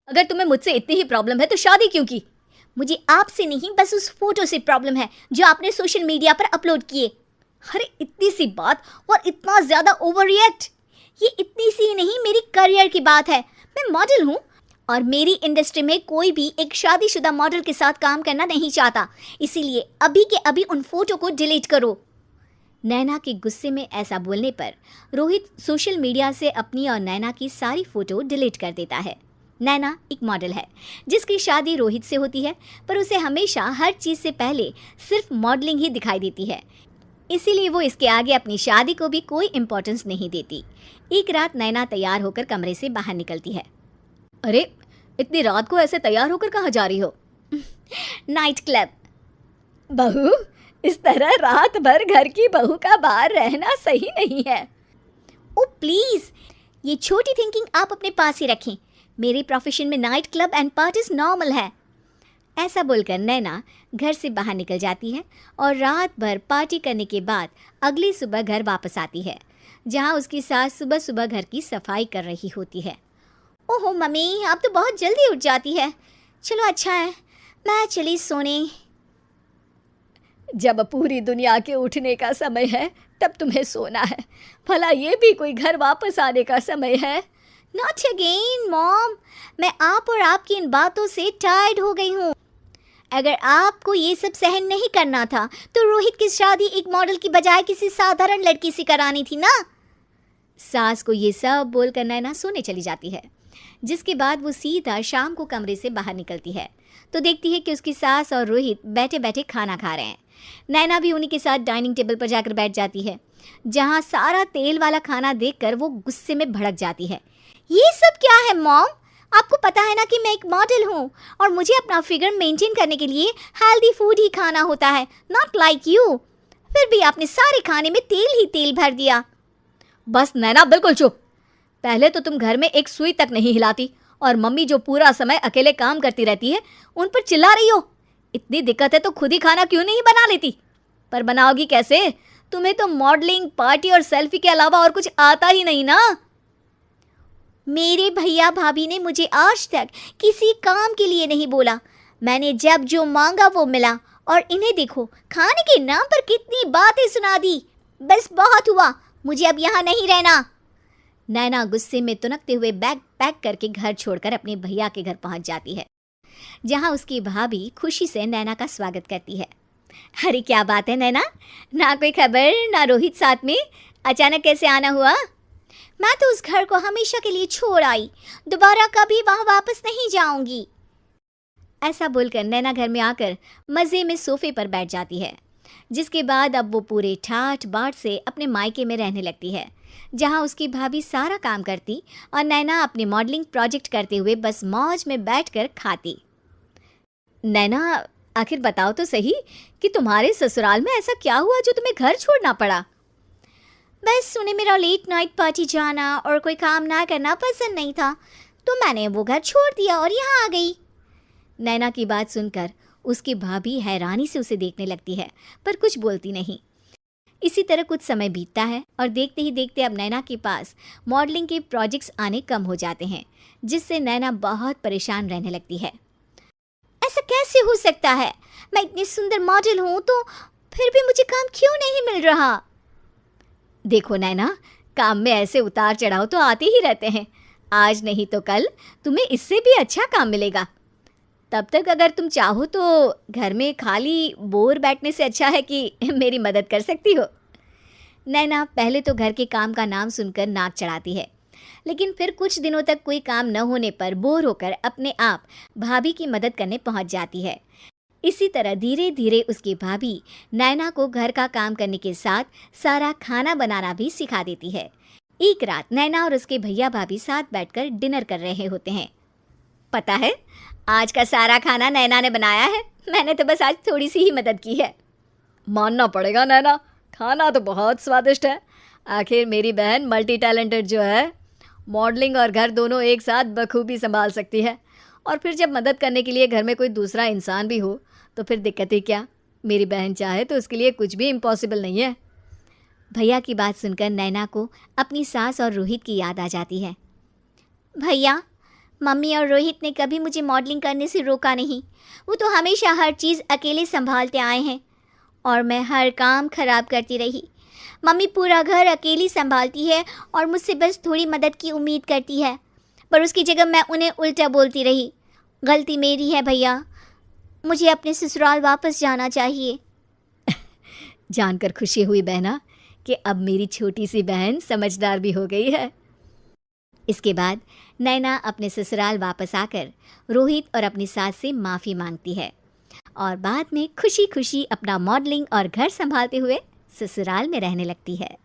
अगर तुम्हें मुझसे इतनी ही प्रॉब्लम है तो शादी क्यों की? मुझे आपसे नहीं, बस उस फोटो से प्रॉब्लम है जो आपने सोशल मीडिया पर अपलोड किए। अरे इतनी सी बात और इतना ज्यादा ओवर रिएक्ट? ये इतनी सी नहीं, मेरी करियर की बात है। मैं मॉडल हूँ और मेरी इंडस्ट्री में कोई भी एक शादीशुदा मॉडल के साथ काम करना नहीं चाहता, इसीलिए अभी के अभी उन फोटो को डिलीट करो। नैना के गुस्से में ऐसा बोलने पर रोहित सोशल मीडिया से अपनी और नैना की सारी फोटो डिलीट कर देता है। नैना एक मॉडल है जिसकी शादी रोहित से होती है, पर उसे हमेशा हर चीज़ से पहले सिर्फ मॉडलिंग ही दिखाई देती है, इसीलिए वो इसके आगे अपनी शादी को भी कोई इम्पोर्टेंस नहीं देती। एक रात नैना तैयार होकर कमरे से बाहर निकलती है। अरे इतनी रात को ऐसे तैयार होकर कहाँ जा रही हो? Night club. बहू, इस तरह रात भर घर की बहू का बाहर रहना सही नहीं है। ओ प्लीज़, ये छोटी थिंकिंग आप अपने पास ही रखें। मेरे प्रोफेशन में night club and parties normal है। ऐसा बोलकर नैना घर से बाहर निकल जाती है और रात भर पार्टी करने के बाद अगली सुबह घर वापस आती है, जहां उसकी सास सुबह सुबह घर की सफाई कर रही होती है। ओहो मम्मी, आप तो बहुत जल्दी उठ जाती है। चलो अच्छा है, मैं चली सोने। जब पूरी दुनिया के उठने का समय है तब तुम्हें सोना है, भला ये भी कोई घर वापस आने का समय है? नॉट अगेन मॉम, मैं आप और आपकी इन बातों से टायर्ड हो गई हूँ। अगर आपको ये सब सहन नहीं करना था तो रोहित की शादी एक मॉडल की बजाय किसी साधारण लड़की से करानी थी ना। सास को ये सब बोलकर नैना सोने चली जाती है, जिसके बाद वो सीधा शाम को कमरे से बाहर निकलती है तो देखती है कि उसकी सास और रोहित बैठे बैठे खाना खा रहे हैं। नैना भी उन्हीं के साथ डाइनिंग टेबल पर जाकर बैठ जाती है, जहाँ सारा तेल वाला खाना देखकर वो गुस्से में भड़क जाती है। ये सब क्या है मॉम? आपको पता है ना कि मैं एक मॉडल हूँ और मुझे अपना फिगर मेंटेन करने के लिए हेल्दी फूड ही खाना होता है, नॉट लाइक यू। फिर भी आपने सारे खाने में तेल ही तेल भर दिया। बस नैना, बिल्कुल चुप। पहले तो तुम घर में एक सुई तक नहीं हिलाती और मम्मी जो पूरा समय अकेले काम करती रहती है उन पर चिल्ला रही हो। इतनी दिक्कत है तो खुद ही खाना क्यों नहीं बना लेती? पर बनाओगी कैसे? तुम्हें तो मॉडलिंग, पार्टी और सेल्फी के अलावा और कुछ आता ही नहीं ना। मेरे भैया भाभी ने मुझे आज तक किसी काम के लिए नहीं बोला। मैंने जब जो मांगा वो मिला और इन्हें देखो, खाने के नाम पर कितनी बातें सुना दी। बस बहुत हुआ, मुझे अब यहाँ नहीं रहना। नैना गुस्से में तुनकते हुए बैग पैक करके घर छोड़कर अपने भैया के घर पहुंच जाती है, जहां उसकी भाभी खुशी से नैना का स्वागत करती है। अरे क्या बात है नैना, ना कोई खबर ना रोहित साथ में, अचानक कैसे आना हुआ? मैं तो उस घर को हमेशा के लिए छोड़ आई, दोबारा कभी वहां वापस नहीं जाऊंगी। ऐसा बोलकर नैना घर में आकर मज़े में सोफे पर बैठ जाती है, जिसके बाद अब वो पूरे ठाठ बाट से अपने मायके में रहने लगती है, जहां उसकी भाभी सारा काम करती और नैना अपने मॉडलिंग प्रोजेक्ट करते हुए बस मौज में बैठकर खाती। नैना, आखिर बताओ तो सही कि तुम्हारे ससुराल में ऐसा क्या हुआ जो तुम्हें घर छोड़ना पड़ा? बस उन्हें मेरा लेट नाइट पार्टी जाना और कोई काम ना करना पसंद नहीं था, तो मैंने वो घर छोड़ दिया और यहाँ आ गई। नैना की बात सुनकर उसकी भाभी हैरानी से उसे देखने लगती है, पर कुछ बोलती नहीं। इसी तरह कुछ समय बीतता है और देखते ही देखते अब नैना के पास मॉडलिंग के प्रोजेक्ट्स आने कम हो जाते हैं, जिससे नैना बहुत परेशान रहने लगती है। ऐसा कैसे हो सकता है? मैं इतनी सुंदर मॉडल हूँ तो फिर भी मुझे काम क्यों नहीं मिल रहा? देखो नैना, काम में ऐसे उतार चढ़ाव तो आते ही रहते हैं। आज नहीं तो कल तुम्हें इससे भी अच्छा काम मिलेगा। तब तक अगर तुम चाहो तो घर में खाली बोर बैठने से अच्छा है कि मेरी मदद कर सकती हो। नैना पहले तो घर के काम का नाम सुनकर नाक चढ़ाती है, लेकिन फिर कुछ दिनों तक कोई काम न होने पर बोर होकर अपने आप भाभी की मदद करने पहुंच जाती है। इसी तरह धीरे धीरे उसकी भाभी नैना को घर का काम करने के साथ सारा खाना बनाना भी सिखा देती है। एक रात नैना और उसके भैया भाभी साथ बैठकर डिनर कर रहे होते हैं। पता है, आज का सारा खाना नैना ने बनाया है, मैंने तो बस आज थोड़ी सी ही मदद की है। मानना पड़ेगा नैना, खाना तो बहुत स्वादिष्ट है। आखिर मेरी बहन मल्टी टैलेंटेड जो है, मॉडलिंग और घर दोनों एक साथ बखूबी संभाल सकती है। और फिर जब मदद करने के लिए घर में कोई दूसरा इंसान भी हो तो फिर दिक्कत ही क्या? मेरी बहन चाहे तो उसके लिए कुछ भी इम्पॉसिबल नहीं है। भैया की बात सुनकर नैना को अपनी सास और रोहित की याद आ जाती है। भैया, मम्मी और रोहित ने कभी मुझे मॉडलिंग करने से रोका नहीं। वो तो हमेशा हर चीज़ अकेले संभालते आए हैं और मैं हर काम खराब करती रही। मम्मी पूरा घर अकेली संभालती है और मुझसे बस थोड़ी मदद की उम्मीद करती है, पर उसकी जगह मैं उन्हें उल्टा बोलती रही। गलती मेरी है भैया, मुझे अपने ससुराल वापस जाना चाहिए। जानकर खुशी हुई बहना कि अब मेरी छोटी सी बहन समझदार भी हो गई है। इसके बाद नैना अपने ससुराल वापस आकर रोहित और अपनी सास से माफ़ी मांगती है और बाद में खुशी खुशी अपना मॉडलिंग और घर संभालते हुए ससुराल में रहने लगती है।